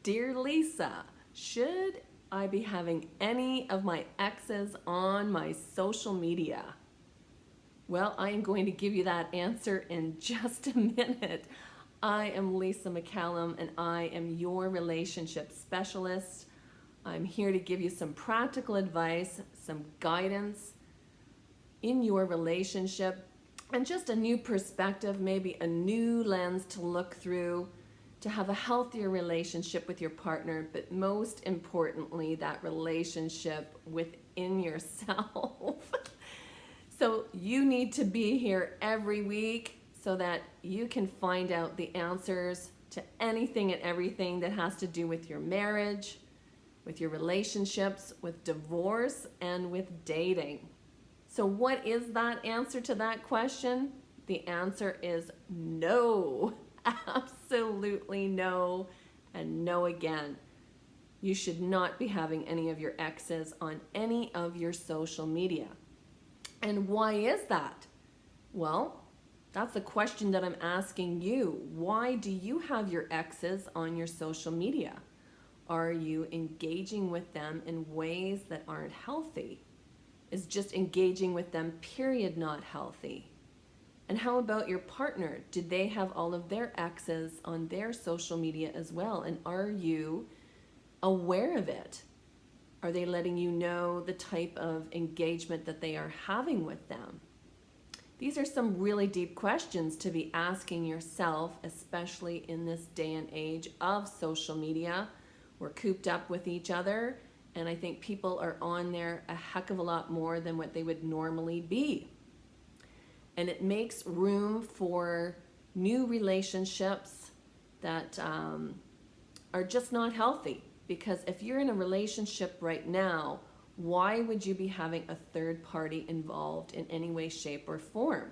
Dear Lisa, should I be having any of my exes on my social media? Well, I am going to give you that answer in just a minute. I am Lisa McCallum and I am your relationship specialist. I'm here to give you some practical advice, some guidance in your relationship, and just a new perspective, maybe a new lens to look through to have a healthier relationship with your partner, but most importantly, that relationship within yourself. So you need to be here every week so that you can find out the answers to anything and everything that has to do with your marriage, with your relationships, with divorce, and with dating. So what is that answer to that question? The answer is no. Absolutely no, and no again. You should not be having any of your exes on any of your social media. And why is that? Well, that's a question that I'm asking you. Why do you have your exes on your social media? Are you engaging with them in ways that aren't healthy? Is just engaging with them, period, not healthy? And how about your partner? Did they have all of their exes on their social media as well? And are you aware of it? Are they letting you know the type of engagement that they are having with them? These are some really deep questions to be asking yourself, especially in this day and age of social media. We're cooped up with each other, and I think people are on there a heck of a lot more than what they would normally be. And it makes room for new relationships that are just not healthy. Because if you're in a relationship right now, why would you be having a third party involved in any way, shape, or form?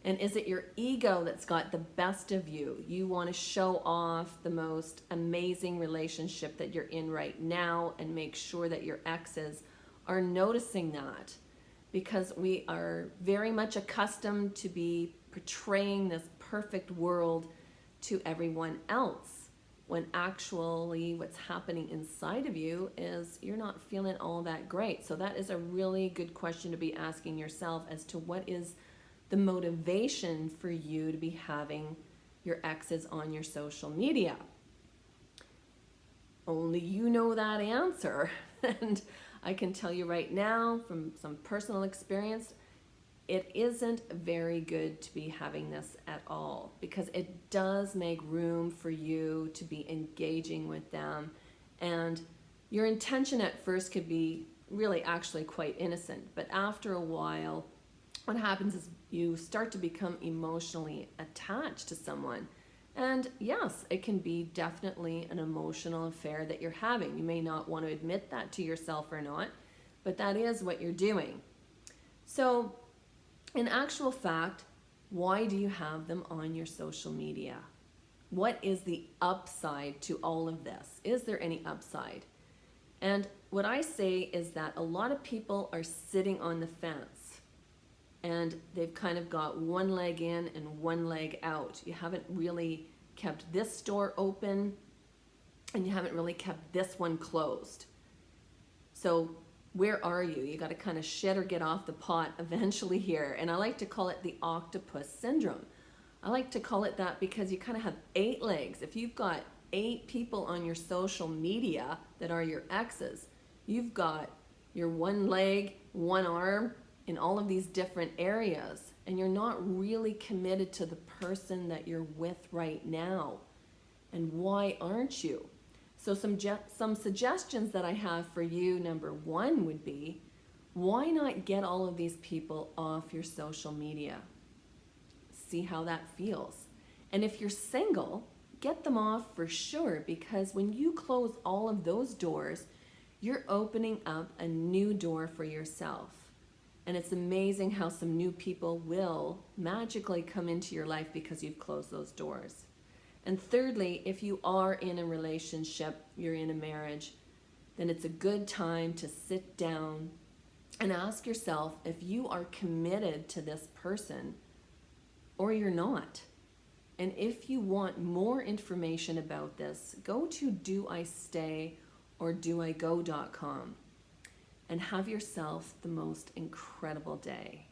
And is it your ego that's got the best of you? You want to show off the most amazing relationship that you're in right now and make sure that your exes are noticing that. Because we are very much accustomed to be portraying this perfect world to everyone else, when actually what's happening inside of you is you're not feeling all that great. So that is a really good question to be asking yourself as to what is the motivation for you to be having your exes on your social media. Only you know that answer. And I can tell you right now from some personal experience, it isn't very good to be having this at all, because it does make room for you to be engaging with them. And your intention at first could be really actually quite innocent, but after a while, what happens is you start to become emotionally attached to someone. And yes, it can be definitely an emotional affair that you're having. You may not want to admit that to yourself or not, but that is what you're doing. So, in actual fact, why do you have them on your social media? What is the upside to all of this? Is there any upside? And what I say is that a lot of people are sitting on the fence and they've kind of got one leg in and one leg out. You haven't really kept this door open and you haven't really kept this one closed. So where are you? You got to kind of shit or get off the pot eventually here. And I like to call it the octopus syndrome. I like to call it that because you kind of have 8 legs. If you've got 8 people on your social media that are your exes, you've got your one leg, one arm in all of these different areas, and you're not really committed to the person that you're with right now. And why aren't you? So some suggestions that I have for you, number 1 would be, why not get all of these people off your social media? See how that feels. And if you're single, get them off for sure, because when you close all of those doors, you're opening up a new door for yourself. And it's amazing how some new people will magically come into your life because you've closed those doors. And thirdly, if you are in a relationship, you're in a marriage, then it's a good time to sit down and ask yourself if you are committed to this person or you're not. And if you want more information about this, go to doistayorddoigo.com and have yourself the most incredible day.